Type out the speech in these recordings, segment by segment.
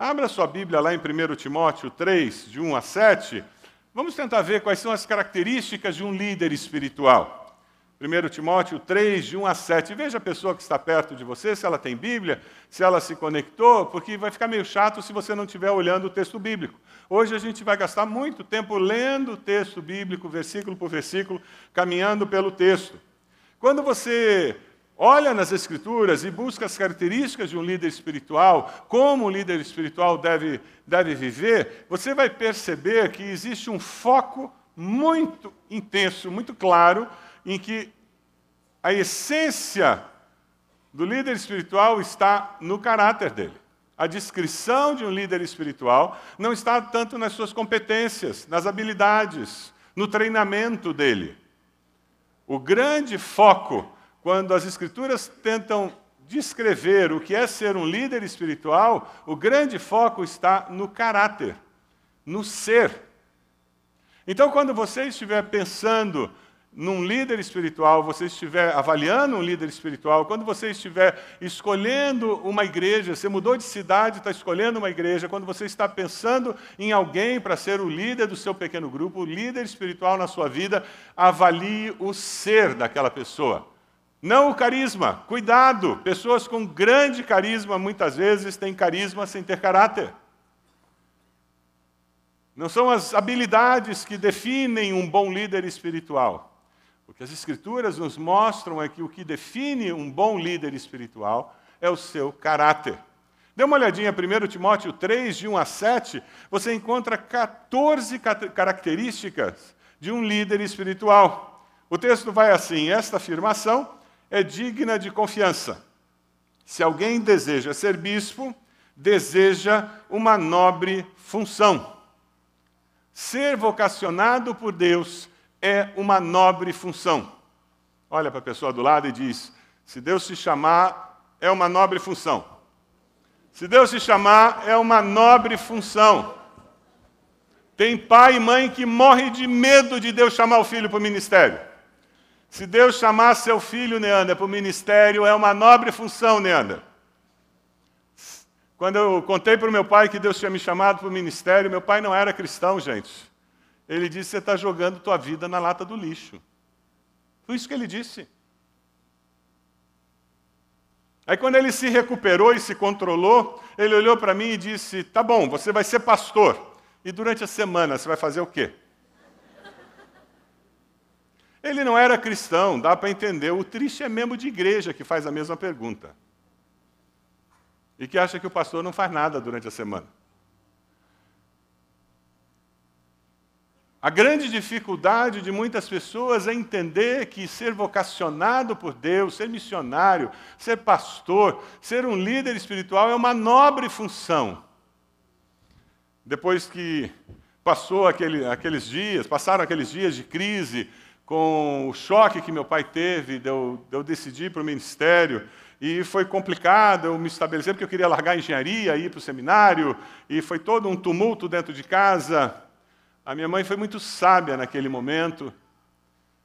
Abra sua Bíblia lá em 1 Timóteo 3, de 1 a 7. Vamos tentar ver quais são as características de um líder espiritual. 1 Timóteo 3, de 1 a 7. Veja a pessoa que está perto de você, se ela tem Bíblia, se ela se conectou, porque vai ficar meio chato se você não estiver olhando o texto bíblico. Hoje a gente vai gastar muito tempo lendo o texto bíblico, versículo por versículo, caminhando pelo texto. Quando você olha nas Escrituras e busca as características de um líder espiritual, como um líder espiritual deve viver, você vai perceber que existe um foco muito intenso, muito claro, em que a essência do líder espiritual está no caráter dele. A descrição de um líder espiritual não está tanto nas suas competências, nas habilidades, no treinamento dele. O grande foco, quando as Escrituras tentam descrever o que é ser um líder espiritual, o grande foco está no caráter, no ser. Então, quando você estiver pensando num líder espiritual, você estiver avaliando um líder espiritual, quando você estiver escolhendo uma igreja, você mudou de cidade, está escolhendo uma igreja, quando você está pensando em alguém para ser o líder do seu pequeno grupo, o líder espiritual na sua vida, avalie o ser daquela pessoa. Não o carisma. Cuidado! Pessoas com grande carisma, muitas vezes, têm carisma sem ter caráter. Não são as habilidades que definem um bom líder espiritual. O que as Escrituras nos mostram é que o que define um bom líder espiritual é o seu caráter. Dê uma olhadinha em 1 Timóteo 3, de 1 a 7, você encontra 14 características de um líder espiritual. O texto vai assim: esta afirmação é digna de confiança. Se alguém deseja ser bispo, deseja uma nobre função. Ser vocacionado por Deus é uma nobre função. Olha para a pessoa do lado e diz: se Deus te chamar, é uma nobre função. Se Deus te chamar, é uma nobre função. Tem pai e mãe que morre de medo de Deus chamar o filho para o ministério. Se Deus chamar seu filho, Neander, para o ministério, é uma nobre função, Neander. Quando eu contei para o meu pai que Deus tinha me chamado para o ministério, meu pai não era cristão, gente. Ele disse: você está jogando tua vida na lata do lixo. Foi isso que ele disse. Aí quando ele se recuperou e se controlou, ele olhou para mim e disse: tá bom, você vai ser pastor. E durante a semana você vai fazer o quê? Ele não era cristão, dá para entender. O triste é membro de igreja que faz a mesma pergunta. E que acha que o pastor não faz nada durante a semana. A grande dificuldade de muitas pessoas é entender que ser vocacionado por Deus, ser missionário, ser pastor, ser um líder espiritual é uma nobre função. Depois que passaram aqueles dias de crise, com o choque que meu pai teve de eu decidir para o ministério, e foi complicado eu me estabelecer, porque eu queria largar a engenharia, ir para o seminário, e foi todo um tumulto dentro de casa. A minha mãe foi muito sábia naquele momento.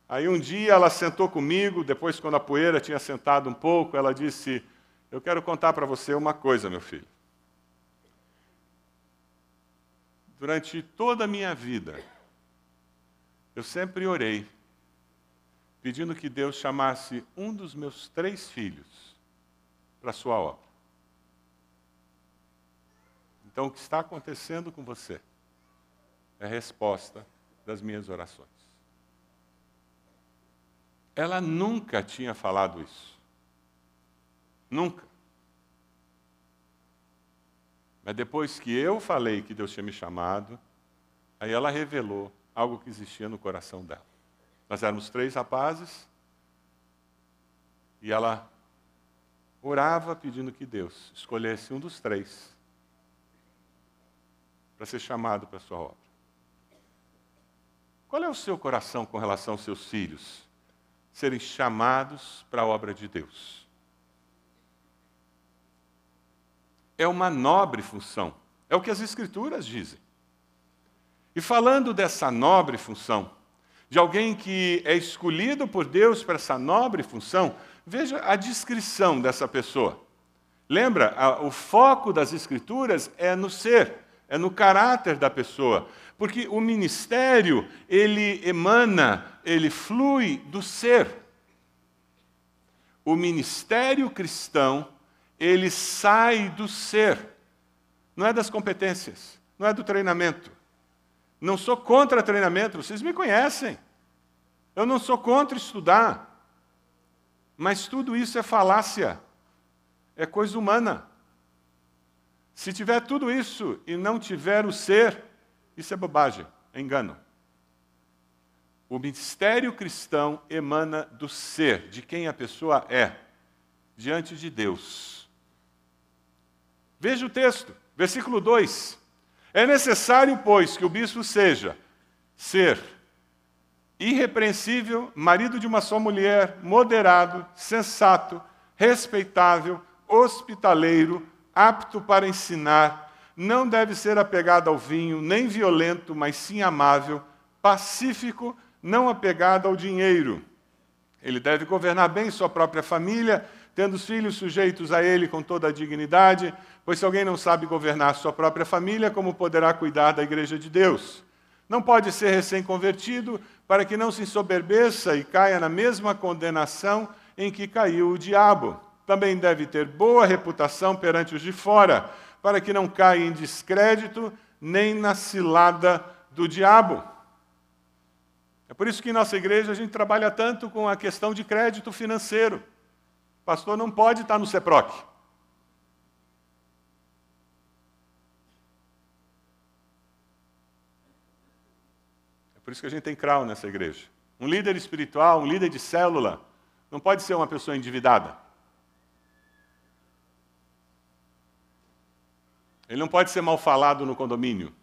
Aí um dia ela sentou comigo, depois quando a poeira tinha sentado um pouco, ela disse: eu quero contar para você uma coisa, meu filho. Durante toda a minha vida, eu sempre orei, pedindo que Deus chamasse um dos meus 3 filhos para a sua obra. Então, o que está acontecendo com você é a resposta das minhas orações. Ela nunca tinha falado isso. Nunca. Mas depois que eu falei que Deus tinha me chamado, aí ela revelou algo que existia no coração dela. Nós éramos 3 rapazes, e ela orava pedindo que Deus escolhesse um dos 3 para ser chamado para a sua obra. Qual é o seu coração com relação aos seus filhos serem chamados para a obra de Deus? É uma nobre função. É o que as Escrituras dizem. E falando dessa nobre função, de alguém que é escolhido por Deus para essa nobre função, veja a descrição dessa pessoa. Lembra, o foco das Escrituras é no ser, é no caráter da pessoa. Porque o ministério, ele emana, ele flui do ser. O ministério cristão, ele sai do ser. Não é das competências, não é do treinamento. Não sou contra treinamento, vocês me conhecem. Eu não sou contra estudar. Mas tudo isso é falácia. É coisa humana. Se tiver tudo isso e não tiver o ser, isso é bobagem, é engano. O ministério cristão emana do ser, de quem a pessoa é, diante de Deus. Veja o texto, versículo 2. É necessário, pois, que o bispo seja ser irrepreensível, marido de uma só mulher, moderado, sensato, respeitável, hospitaleiro, apto para ensinar, não deve ser apegado ao vinho, nem violento, mas sim amável, pacífico, não apegado ao dinheiro. Ele deve governar bem sua própria família, tendo os filhos sujeitos a ele com toda a dignidade, pois se alguém não sabe governar sua própria família, como poderá cuidar da igreja de Deus? Não pode ser recém-convertido, para que não se ensoberbeça e caia na mesma condenação em que caiu o diabo. Também deve ter boa reputação perante os de fora, para que não caia em descrédito, nem na cilada do diabo. É por isso que em nossa igreja a gente trabalha tanto com a questão de crédito financeiro. O pastor não pode estar no CEPROC. É por isso que a gente tem CRAU nessa igreja. Um líder espiritual, um líder de célula, não pode ser uma pessoa endividada. Ele não pode ser mal falado no condomínio.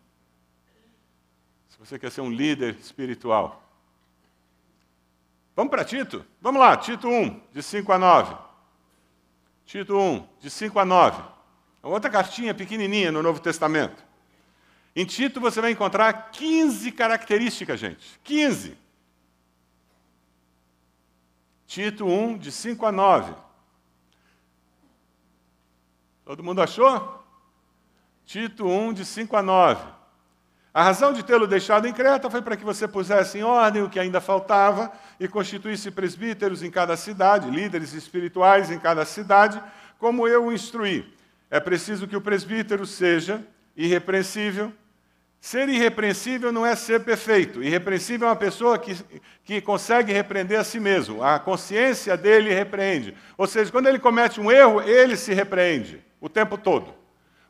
Se você quer ser um líder espiritual. Vamos para Tito? Vamos lá, Tito 1, de 5 a 9. Tito 1, de 5 a 9. É outra cartinha pequenininha no Novo Testamento. Em Tito você vai encontrar 15 características, gente. 15. Tito 1, de 5 a 9. Todo mundo achou? Tito 1, de 5 a 9. A razão de tê-lo deixado em Creta foi para que você pusesse em ordem o que ainda faltava e constituísse presbíteros em cada cidade, líderes espirituais em cada cidade, como eu o instruí. É preciso que o presbítero seja irrepreensível. Ser irrepreensível não é ser perfeito. Irrepreensível é uma pessoa que consegue repreender a si mesmo. A consciência dele repreende. Ou seja, quando ele comete um erro, ele se repreende o tempo todo.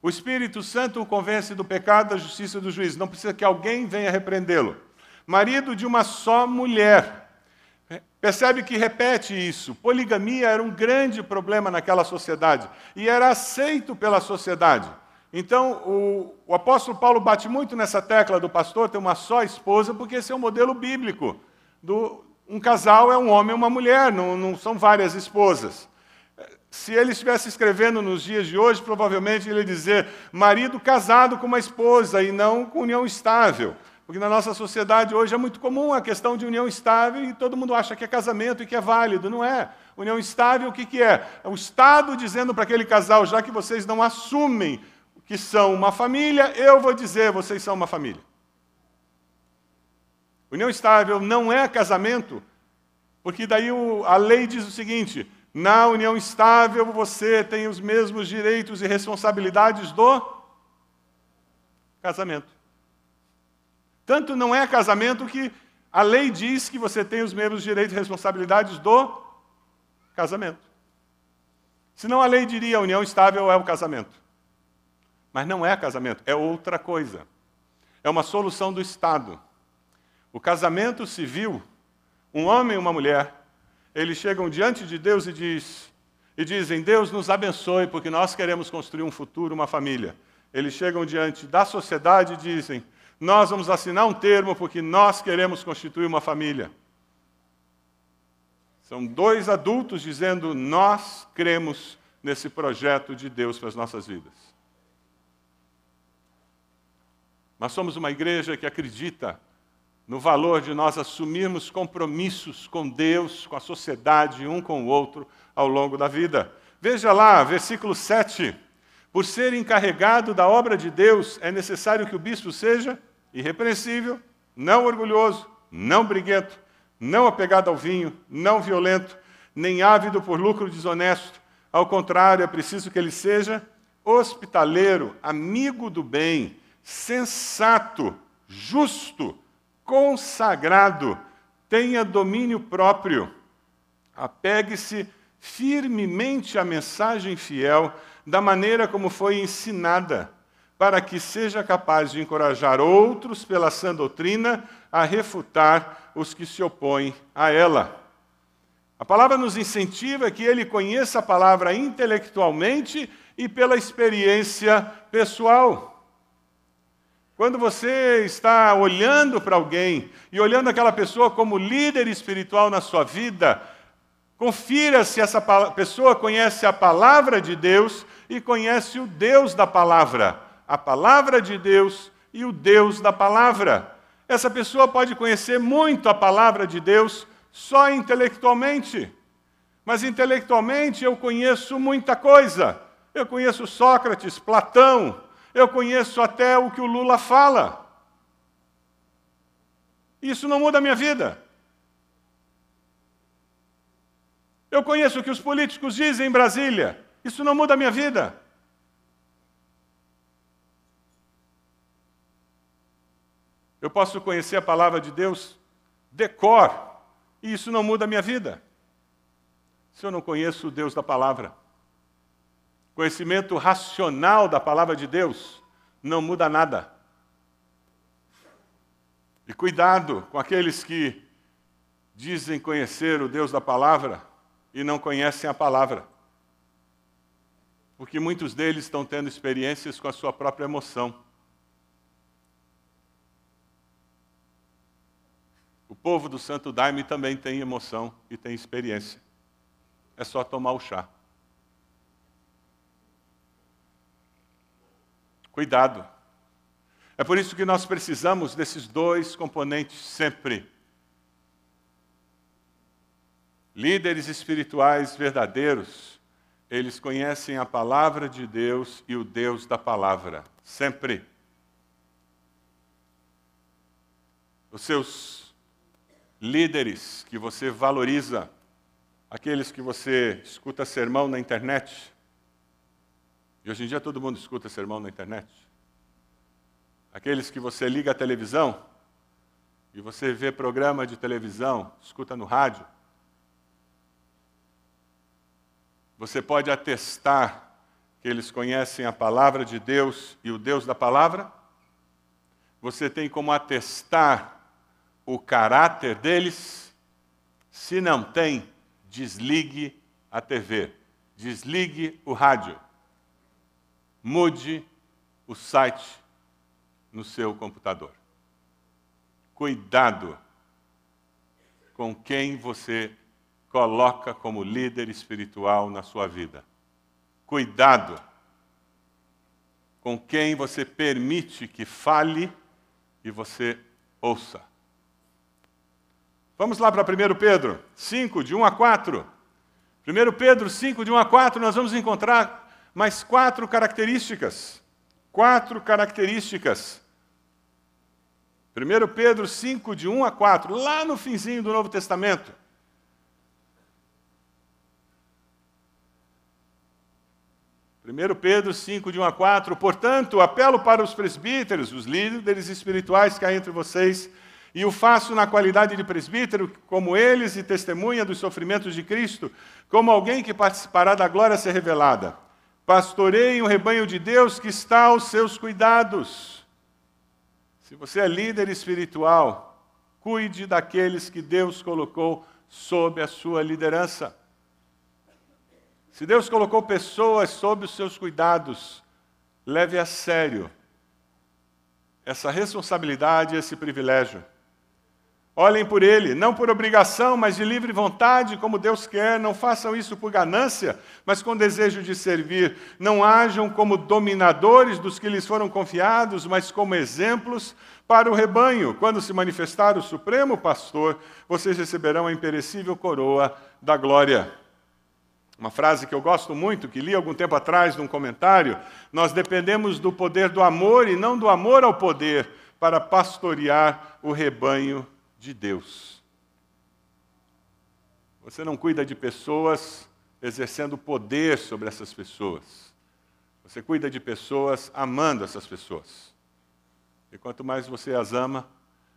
O Espírito Santo o convence do pecado, da justiça e do juízo. Não precisa que alguém venha repreendê-lo. Marido de uma só mulher. Percebe que repete isso. Poligamia era um grande problema naquela sociedade. E era aceito pela sociedade. Então, o apóstolo Paulo bate muito nessa tecla do pastor ter uma só esposa, porque esse é o modelo bíblico. Um casal é um homem e uma mulher, não são várias esposas. Se ele estivesse escrevendo nos dias de hoje, provavelmente ele ia dizer marido casado com uma esposa e não com união estável. Porque na nossa sociedade hoje é muito comum a questão de união estável e todo mundo acha que é casamento e que é válido. Não é. União estável, o que é? É o Estado dizendo para aquele casal, já que vocês não assumem que são uma família, eu vou dizer, vocês são uma família. União estável não é casamento, porque daí a lei diz o seguinte: na união estável você tem os mesmos direitos e responsabilidades do casamento. Tanto não é casamento que a lei diz que você tem os mesmos direitos e responsabilidades do casamento. Senão a lei diria a união estável é o casamento. Mas não é casamento, é outra coisa. É uma solução do Estado. O casamento civil, um homem e uma mulher, eles chegam diante de Deus e dizem, Deus nos abençoe, porque nós queremos construir um futuro, uma família. Eles chegam diante da sociedade e dizem, nós vamos assinar um termo porque nós queremos constituir uma família. São dois adultos dizendo, nós cremos nesse projeto de Deus para as nossas vidas. Nós somos uma igreja que acredita no valor de nós assumirmos compromissos com Deus, com a sociedade, um com o outro, ao longo da vida. Veja lá, versículo 7. Por ser encarregado da obra de Deus, é necessário que o bispo seja irrepreensível, não orgulhoso, não briguento, não apegado ao vinho, não violento, nem ávido por lucro desonesto. Ao contrário, é preciso que ele seja hospitaleiro, amigo do bem, sensato, justo, consagrado, tenha domínio próprio. Apegue-se firmemente à mensagem fiel, da maneira como foi ensinada, para que seja capaz de encorajar outros pela sã doutrina a refutar os que se opõem a ela. A palavra nos incentiva que ele conheça a palavra intelectualmente e pela experiência pessoal. Quando você está olhando para alguém e olhando aquela pessoa como líder espiritual na sua vida, confira se essa pessoa conhece a palavra de Deus e conhece o Deus da palavra. A palavra de Deus e o Deus da palavra. Essa pessoa pode conhecer muito a palavra de Deus só intelectualmente. Mas intelectualmente eu conheço muita coisa. Eu conheço Sócrates, Platão, eu conheço até o que o Lula fala. Isso não muda a minha vida. Eu conheço o que os políticos dizem em Brasília. Isso não muda a minha vida. Eu posso conhecer a palavra de Deus de cor, e isso não muda a minha vida. Se eu não conheço o Deus da palavra. Conhecimento racional da palavra de Deus não muda nada. E cuidado com aqueles que dizem conhecer o Deus da palavra e não conhecem a palavra. Porque muitos deles estão tendo experiências com a sua própria emoção. O povo do Santo Daime também tem emoção e tem experiência. É só tomar o chá. Cuidado. É por isso que nós precisamos desses dois componentes sempre. Líderes espirituais verdadeiros, eles conhecem a palavra de Deus e o Deus da palavra. Sempre. Os seus líderes que você valoriza, aqueles que você escuta sermão na internet, e hoje em dia todo mundo escuta sermão na internet, aqueles que você liga a televisão, e você vê programa de televisão, escuta no rádio, você pode atestar que eles conhecem a palavra de Deus e o Deus da palavra? Você tem como atestar o caráter deles? Se não tem, desligue a TV, desligue o rádio, mude o site no seu computador. Cuidado com quem você coloca como líder espiritual na sua vida. Cuidado com quem você permite que fale e você ouça. Vamos lá para 1 Pedro 5, de 1 a 4. 1 Pedro 5, de 1 a 4, nós vamos encontrar mais 4 características. 4 características. 1 Pedro 5, de 1 a 4, lá no finzinho do Novo Testamento. 1 Pedro 5, de 1 a 4, portanto, apelo para os presbíteros, os líderes espirituais que há entre vocês, e o faço na qualidade de presbítero, como eles, e testemunha dos sofrimentos de Cristo, como alguém que participará da glória a ser revelada. Pastoreiem o rebanho de Deus que está aos seus cuidados. Se você é líder espiritual, cuide daqueles que Deus colocou sob a sua liderança. Se Deus colocou pessoas sob os seus cuidados, leve a sério essa responsabilidade e esse privilégio. Olhem por ele, não por obrigação, mas de livre vontade, como Deus quer. Não façam isso por ganância, mas com desejo de servir. Não hajam como dominadores dos que lhes foram confiados, mas como exemplos para o rebanho. Quando se manifestar o Supremo Pastor, vocês receberão a imperecível coroa da glória. Uma frase que eu gosto muito, que li algum tempo atrás num comentário: nós dependemos do poder do amor e não do amor ao poder para pastorear o rebanho de Deus. Você não cuida de pessoas exercendo poder sobre essas pessoas. Você cuida de pessoas amando essas pessoas. E quanto mais você as ama,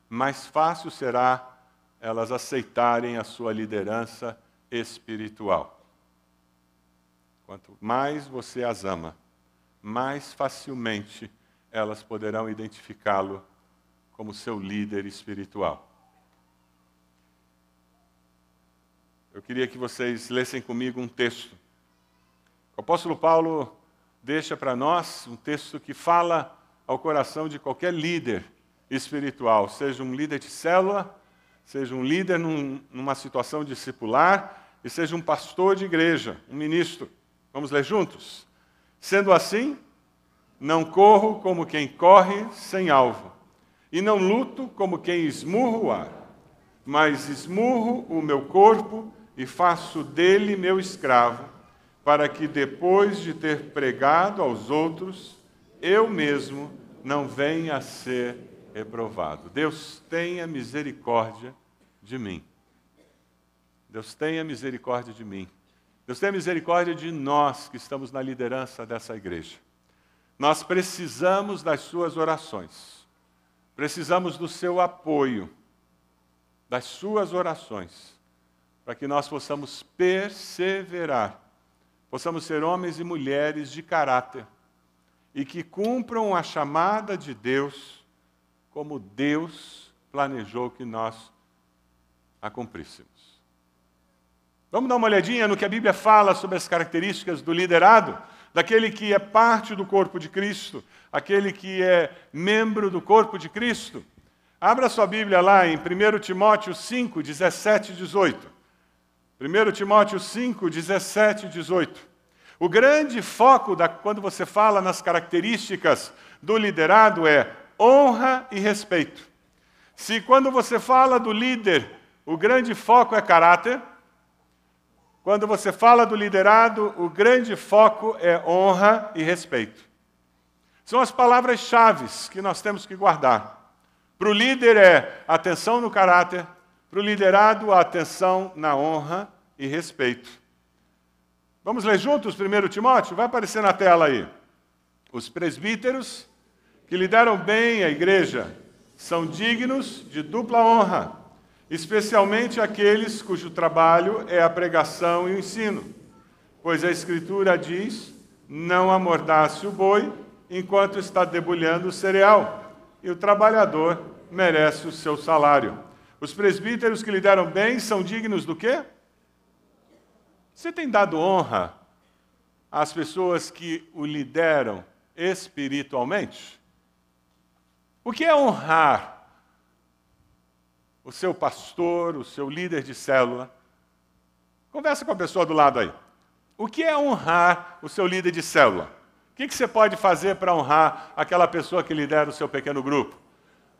mais fácil será elas aceitarem a sua liderança espiritual. Quanto mais você as ama, mais facilmente elas poderão identificá-lo como seu líder espiritual. Eu queria que vocês lessem comigo um texto. O apóstolo Paulo deixa para nós um texto que fala ao coração de qualquer líder espiritual, seja um líder de célula, seja um líder numa situação discipular, e seja um pastor de igreja, um ministro. Vamos ler juntos? Sendo assim, não corro como quem corre sem alvo, e não luto como quem esmurra o ar, mas esmurro o meu corpo e faço dele meu escravo, para que depois de ter pregado aos outros, eu mesmo não venha a ser reprovado. Deus tenha misericórdia de mim. Deus tenha misericórdia de mim. Deus tenha misericórdia de nós que estamos na liderança dessa igreja. Nós precisamos das suas orações. Precisamos do seu apoio, das suas orações, para que nós possamos perseverar, possamos ser homens e mulheres de caráter e que cumpram a chamada de Deus como Deus planejou que nós a cumpríssemos. Vamos dar uma olhadinha no que a Bíblia fala sobre as características do liderado, daquele que é parte do corpo de Cristo, aquele que é membro do corpo de Cristo. Abra sua Bíblia lá em 1 Timóteo 5, 17 e 18. 1 Timóteo 5, 17 e 18. O grande foco quando você fala nas características do liderado é honra e respeito. Se quando você fala do líder, o grande foco é caráter, quando você fala do liderado, o grande foco é honra e respeito. São as palavras-chave que nós temos que guardar. Para o líder é atenção no caráter, para o liderado a atenção na honra e respeito. Vamos ler juntos 1 Timóteo? Vai aparecer na tela aí. Os presbíteros que lideram bem a igreja são dignos de dupla honra, especialmente aqueles cujo trabalho é a pregação e o ensino. Pois a Escritura diz: não amordace o boi enquanto está debulhando o cereal, e o trabalhador merece o seu salário. Os presbíteros que lideram bem são dignos do quê? Você tem dado honra às pessoas que o lideram espiritualmente? O que é honrar o seu pastor, o seu líder de célula? Conversa com a pessoa do lado aí. O que é honrar o seu líder de célula? O que você pode fazer para honrar aquela pessoa que lidera o seu pequeno grupo?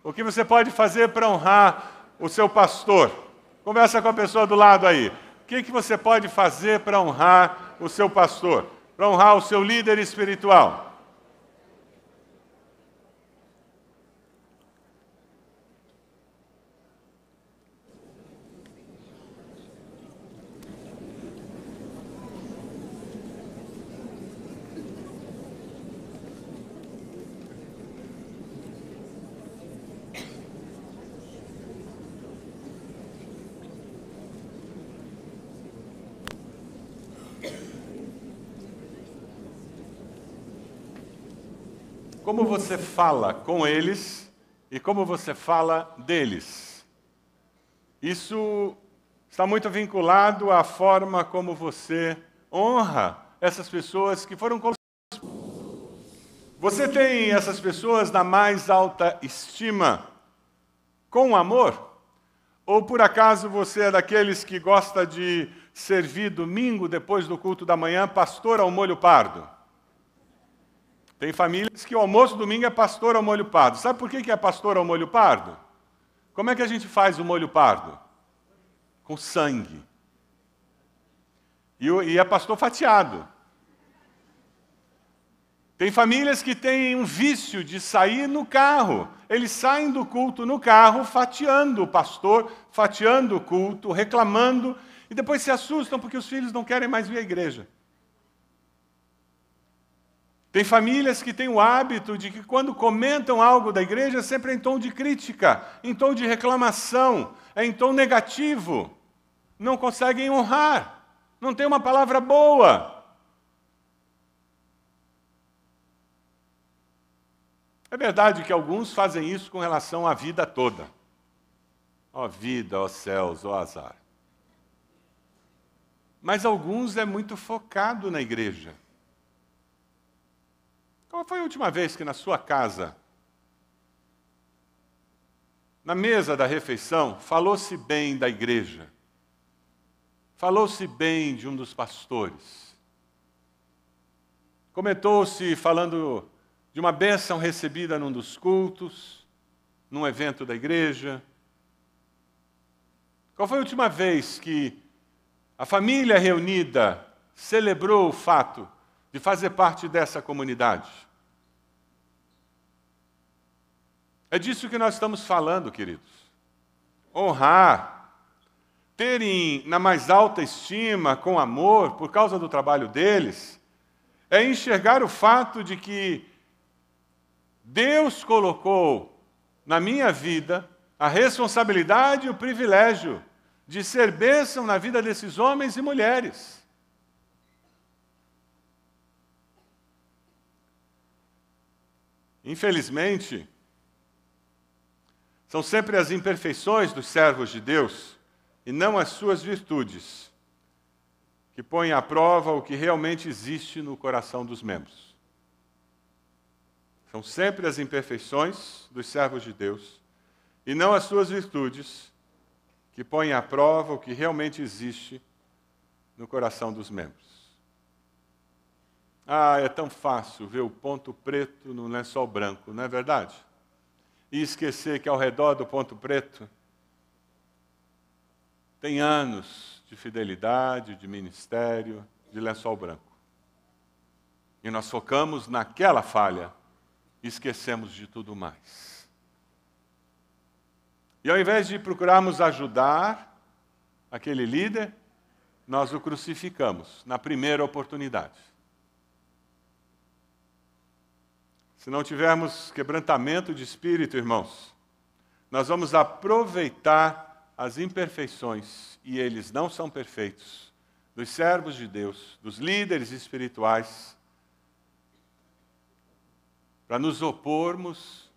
O que você pode fazer para honrar o seu pastor? Conversa com a pessoa do lado aí. O que você pode fazer para honrar o seu pastor? Para honrar o seu líder espiritual? Como você fala com eles e como você fala deles. Isso está muito vinculado à forma como você honra essas pessoas que foram colocadas. Você tem essas pessoas na mais alta estima, com amor? Ou por acaso você é daqueles que gosta de servir domingo, depois do culto da manhã, pastor ao molho pardo? Tem famílias que o almoço domingo é pastor ao molho pardo. Sabe por que é pastor ao molho pardo? Como é que a gente faz o molho pardo? Com sangue. E é pastor fatiado. Tem famílias que têm um vício de sair no carro. Eles saem do culto no carro, fatiando o pastor, fatiando o culto, reclamando, e depois se assustam porque os filhos não querem mais vir à igreja. Tem famílias que têm o hábito de que quando comentam algo da igreja, sempre é em tom de crítica, em tom de reclamação, é em tom negativo. Não conseguem honrar, não tem uma palavra boa. É verdade que alguns fazem isso com relação à vida toda. Ó vida, ó céus, ó azar. Mas alguns é muito focado na igreja. Qual foi a última vez que na sua casa, na mesa da refeição, falou-se bem da igreja? Falou-se bem de um dos pastores? Comentou-se falando de uma bênção recebida num dos cultos, num evento da igreja? Qual foi a última vez que a família reunida celebrou o fato de fazer parte dessa comunidade? É disso que nós estamos falando, queridos. Honrar, terem na mais alta estima, com amor, por causa do trabalho deles, é enxergar o fato de que Deus colocou na minha vida a responsabilidade e o privilégio de ser bênção na vida desses homens e mulheres. Infelizmente, são sempre as imperfeições dos servos de Deus, e não as suas virtudes, que põem à prova o que realmente existe no coração dos membros. São sempre as imperfeições dos servos de Deus, e não as suas virtudes, que põem à prova o que realmente existe no coração dos membros. Ah, é tão fácil ver o ponto preto no lençol branco, não é verdade? E esquecer que ao redor do ponto preto tem anos de fidelidade, de ministério, de lençol branco. E nós focamos naquela falha e esquecemos de tudo mais. E ao invés de procurarmos ajudar aquele líder, nós o crucificamos na primeira oportunidade. Se não tivermos quebrantamento de espírito, irmãos, nós vamos aproveitar as imperfeições, e eles não são perfeitos, dos servos de Deus, dos líderes espirituais, para nos opormos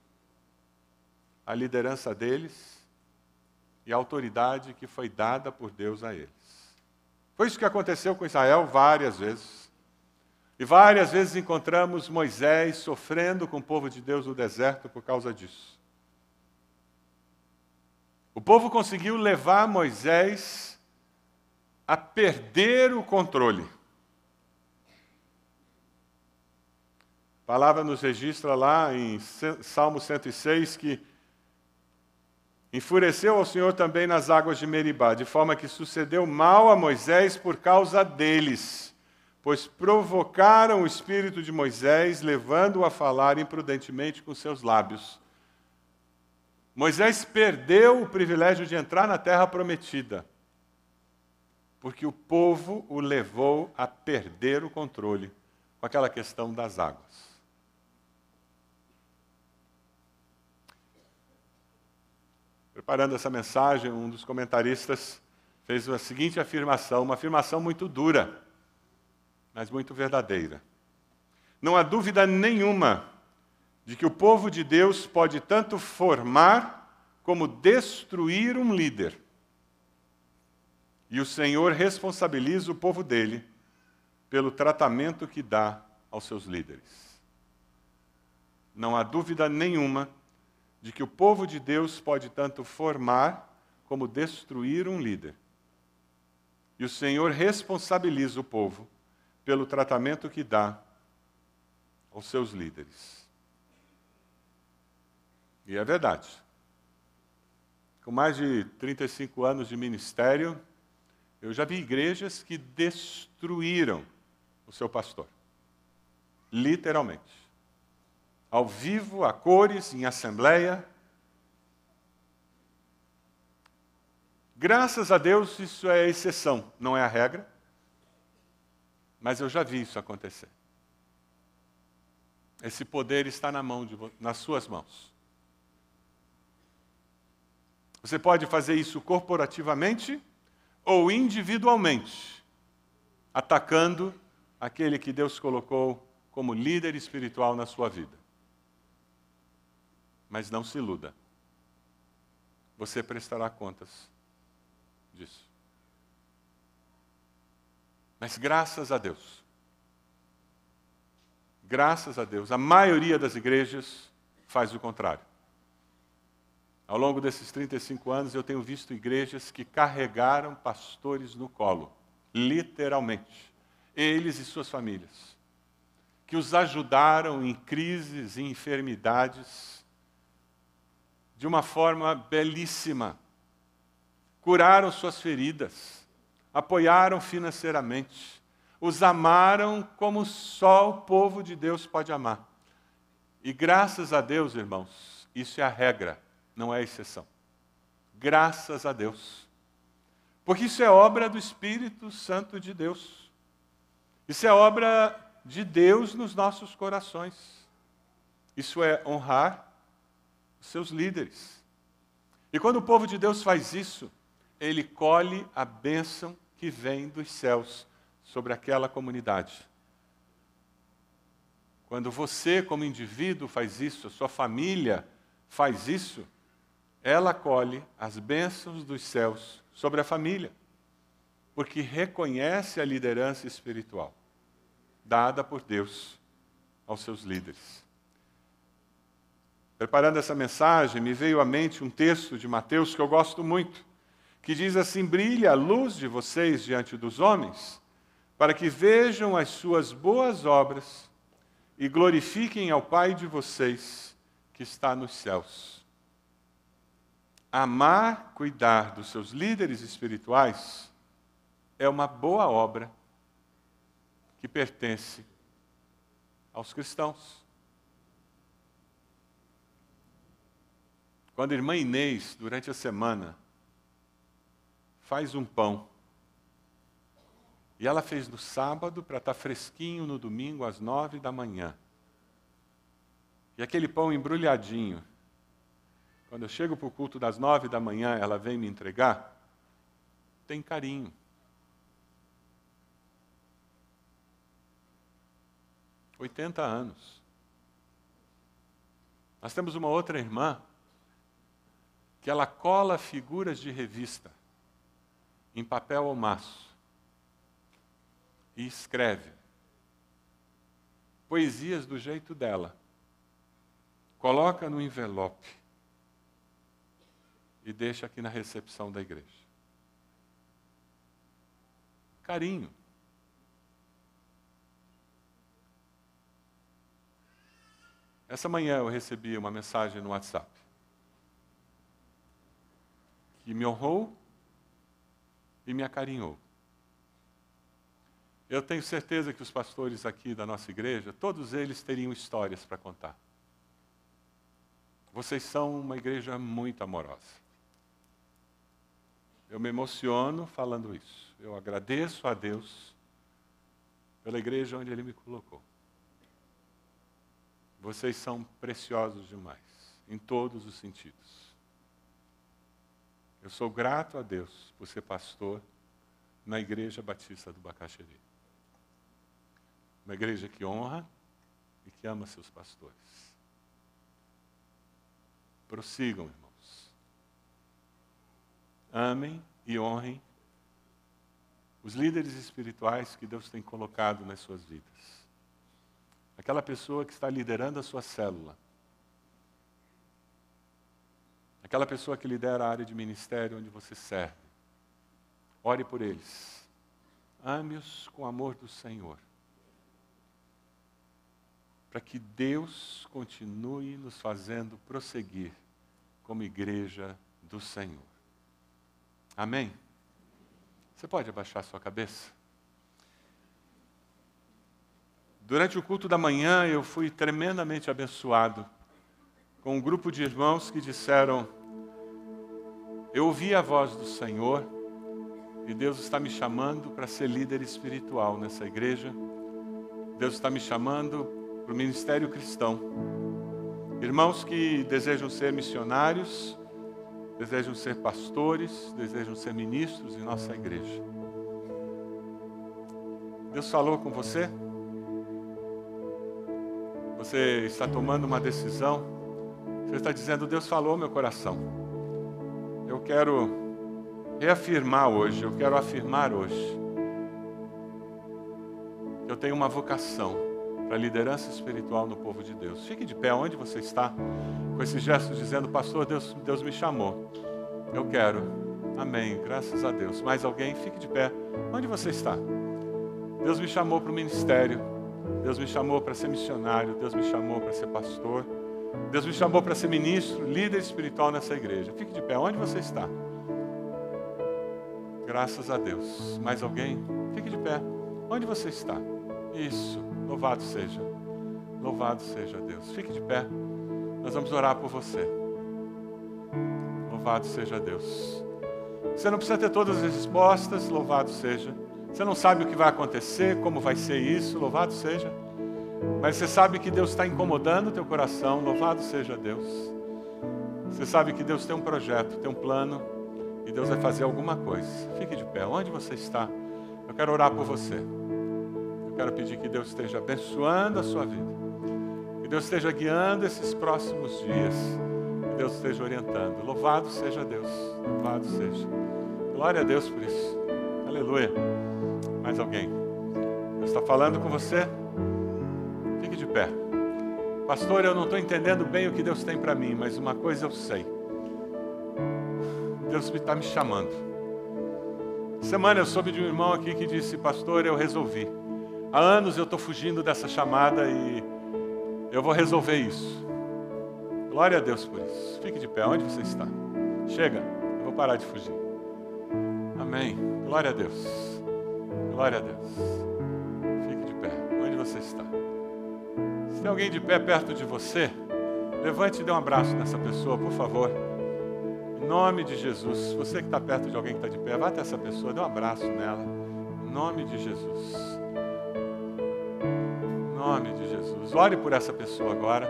à liderança deles e à autoridade que foi dada por Deus a eles. Foi isso que aconteceu com Israel várias vezes. E várias vezes encontramos Moisés sofrendo com o povo de Deus no deserto por causa disso. O povo conseguiu levar Moisés a perder o controle. A palavra nos registra lá em Salmo 106 que enfureceu ao Senhor também nas águas de Meribá, de forma que sucedeu mal a Moisés por causa deles, pois provocaram o espírito de Moisés, levando-o a falar imprudentemente com seus lábios. Moisés perdeu o privilégio de entrar na terra prometida, porque o povo o levou a perder o controle com aquela questão das águas. Preparando essa mensagem, um dos comentaristas fez a seguinte afirmação, uma afirmação muito dura, mas muito verdadeira. Não há dúvida nenhuma de que o povo de Deus pode tanto formar como destruir um líder. E o Senhor responsabiliza o povo dele pelo tratamento que dá aos seus líderes. Não há dúvida nenhuma de que o povo de Deus pode tanto formar como destruir um líder. E o Senhor responsabiliza o povo pelo tratamento que dá aos seus líderes. E é verdade. Com mais de 35 anos de ministério, Eu já vi igrejas que destruíram o seu pastor. Literalmente. Ao vivo, a cores, em assembleia. Graças a Deus, isso é a exceção, não é a regra. Mas eu já vi isso acontecer. Esse poder está nas suas mãos. Você pode fazer isso corporativamente ou individualmente, atacando aquele que Deus colocou como líder espiritual na sua vida. Mas não se iluda. Você prestará contas disso. Mas graças a Deus, a maioria das igrejas faz o contrário. Ao longo desses 35 anos, eu tenho visto igrejas que carregaram pastores no colo, literalmente, eles e suas famílias, que os ajudaram em crises e enfermidades de uma forma belíssima, curaram suas feridas, apoiaram financeiramente, os amaram como só o povo de Deus pode amar. E graças a Deus, irmãos, isso é a regra, não é a exceção. Graças a Deus. Porque isso é obra do Espírito Santo de Deus. Isso é obra de Deus nos nossos corações. Isso é honrar os seus líderes. E quando o povo de Deus faz isso, ele colhe a bênção que vem dos céus sobre aquela comunidade. Quando você, como indivíduo, faz isso, a sua família faz isso, ela colhe as bênçãos dos céus sobre a família, porque reconhece a liderança espiritual dada por Deus aos seus líderes. Preparando essa mensagem, me veio à mente um texto de Mateus que eu gosto muito, que diz assim: brilhe a luz de vocês diante dos homens, para que vejam as suas boas obras e glorifiquem ao Pai de vocês que está nos céus. Amar, cuidar dos seus líderes espirituais é uma boa obra que pertence aos cristãos. Quando a irmã Inês, durante a semana, faz um pão, e ela fez no sábado para estar fresquinho no domingo às 9 da manhã. E aquele pão embrulhadinho, quando eu chego para o culto das 9 da manhã, ela vem me entregar, tem carinho. – 80 anos. Nós temos uma outra irmã que ela cola figuras de revista em papel ao maço e escreve poesias do jeito dela, coloca no envelope e deixa aqui na recepção da igreja. Carinho. Essa manhã eu recebi uma mensagem no WhatsApp que me honrou e me acarinhou. Eu tenho certeza que os pastores aqui da nossa igreja, todos eles teriam histórias para contar. Vocês são uma igreja muito amorosa. Eu me emociono falando isso. Eu agradeço a Deus pela igreja onde Ele me colocou. Vocês são preciosos demais, em todos os sentidos. Eu sou grato a Deus por ser pastor na Igreja Batista do Bacaxeri. Uma igreja que honra e que ama seus pastores. Prossigam, irmãos. Amem e honrem os líderes espirituais que Deus tem colocado nas suas vidas. Aquela pessoa que está liderando a sua célula. Aquela pessoa que lidera a área de ministério onde você serve. Ore por eles. Ame-os com o amor do Senhor. Para que Deus continue nos fazendo prosseguir como igreja do Senhor. Amém? Você pode abaixar sua cabeça? Durante o culto da manhã, eu fui tremendamente abençoado com um grupo de irmãos que disseram: eu ouvi a voz do Senhor e Deus está me chamando para ser líder espiritual nessa igreja. Deus está me chamando para o ministério cristão. Irmãos que desejam ser missionários, desejam ser pastores, desejam ser ministros em nossa igreja. Deus falou com você? Você está tomando uma decisão? Você está dizendo: Deus falou ao meu coração. Eu quero reafirmar hoje, eu quero afirmar hoje que eu tenho uma vocação para a liderança espiritual no povo de Deus. Fique de pé onde você está, com esse gesto dizendo: pastor, Deus me chamou. Eu quero. Amém, graças a Deus. Mais alguém? Fique de pé onde você está. Deus me chamou para o ministério. Deus me chamou para ser missionário. Deus me chamou para ser pastor. Deus me chamou para ser ministro, líder espiritual nessa igreja. Fique de pé onde você está. Graças a Deus. Mais alguém? Fique de pé onde você está. Isso. Louvado seja. Louvado seja Deus. Fique de pé. Nós vamos orar por você. Louvado seja Deus. Você não precisa ter todas as respostas. Louvado seja. Você não sabe o que vai acontecer, como vai ser isso. Louvado seja. Mas você sabe que Deus está incomodando o teu coração. Louvado seja Deus. Você sabe que Deus tem um projeto, tem um plano. E Deus vai fazer alguma coisa. Fique de pé. Onde você está? Eu quero orar por você. Eu quero pedir que Deus esteja abençoando a sua vida. Que Deus esteja guiando esses próximos dias. Que Deus esteja orientando. Louvado seja Deus. Louvado seja. Glória a Deus por isso. Aleluia. Mais alguém? Deus está falando com você? Fique de pé. Pastor, eu não estou entendendo bem o que Deus tem para mim, mas uma coisa eu sei. Deus está me chamando. Semana eu soube de um irmão aqui que disse: pastor, eu resolvi. Há anos eu estou fugindo dessa chamada e eu vou resolver isso. Glória a Deus por isso. Fique de pé, onde você está? Chega, eu vou parar de fugir. Amém. Glória a Deus. Glória a Deus. Fique de pé, onde você está? Se tem alguém de pé perto de você, levante e dê um abraço nessa pessoa, por favor. Em nome de Jesus. Você que está perto de alguém que está de pé, vá até essa pessoa, dê um abraço nela. Em nome de Jesus. Em nome de Jesus. Ore por essa pessoa agora.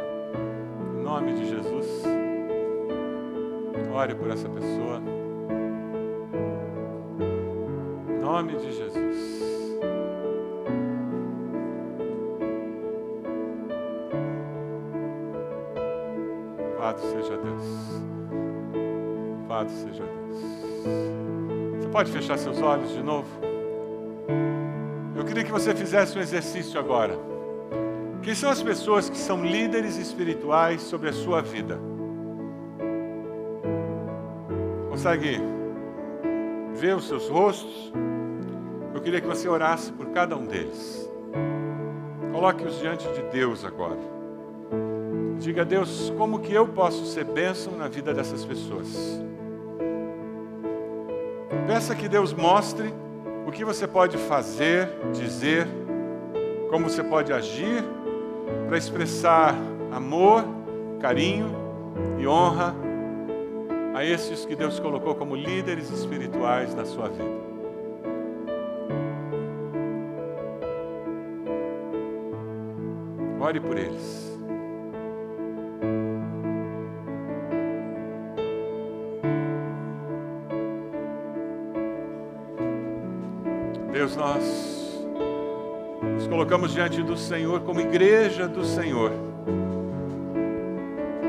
Em nome de Jesus. Ore por essa pessoa. Em nome de Jesus. Louvado seja Deus. Louvado seja Deus. Você pode fechar seus olhos de novo? Eu queria que você fizesse um exercício agora. Quem são as pessoas que são líderes espirituais sobre a sua vida? Consegue ver os seus rostos? Eu queria que você orasse por cada um deles. Coloque-os diante de Deus agora. Diga: Deus, como que eu posso ser bênção na vida dessas pessoas? Peça que Deus mostre o que você pode fazer, dizer, como você pode agir para expressar amor, carinho e honra a esses que Deus colocou como líderes espirituais na sua vida. Ore por eles. Deus, nós nos colocamos diante do Senhor como igreja do Senhor.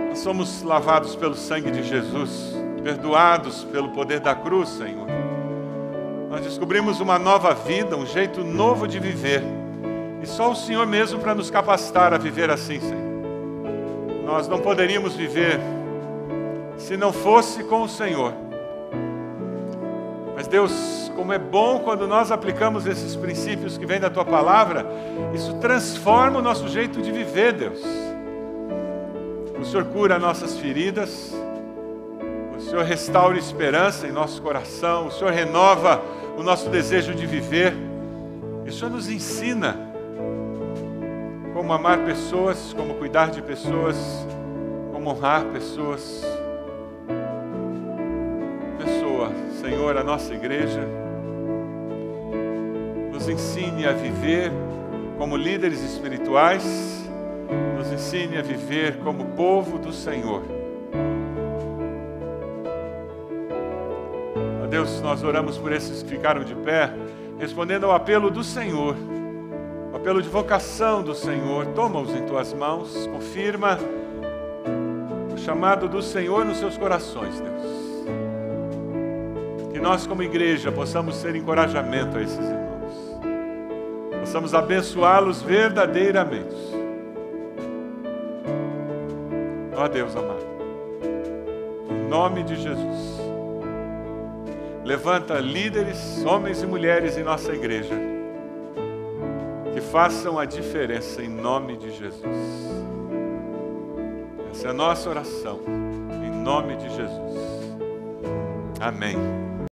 Nós somos lavados pelo sangue de Jesus, perdoados pelo poder da cruz, Senhor. Nós descobrimos uma nova vida, um jeito novo de viver. E só o Senhor mesmo para nos capacitar a viver assim, Senhor. Nós não poderíamos viver se não fosse com o Senhor. Mas Deus, como é bom quando nós aplicamos esses princípios que vêm da Tua Palavra, isso transforma o nosso jeito de viver, Deus. O Senhor cura nossas feridas, o Senhor restaura esperança em nosso coração, o Senhor renova o nosso desejo de viver. E o Senhor nos ensina como amar pessoas, como cuidar de pessoas, como honrar pessoas. Senhor, a nossa igreja, nos ensine a viver como líderes espirituais, nos ensine a viver como povo do Senhor. Ó Deus, nós oramos por esses que ficaram de pé, respondendo ao apelo do Senhor, o apelo de vocação do Senhor. Toma-os em tuas mãos, confirma o chamado do Senhor nos seus corações, Deus. Que nós, como igreja, possamos ser encorajamento a esses irmãos. Possamos abençoá-los verdadeiramente. Ó Deus amado, em nome de Jesus, levanta líderes, homens e mulheres em nossa igreja, que façam a diferença em nome de Jesus. Essa é a nossa oração, em nome de Jesus. Amém.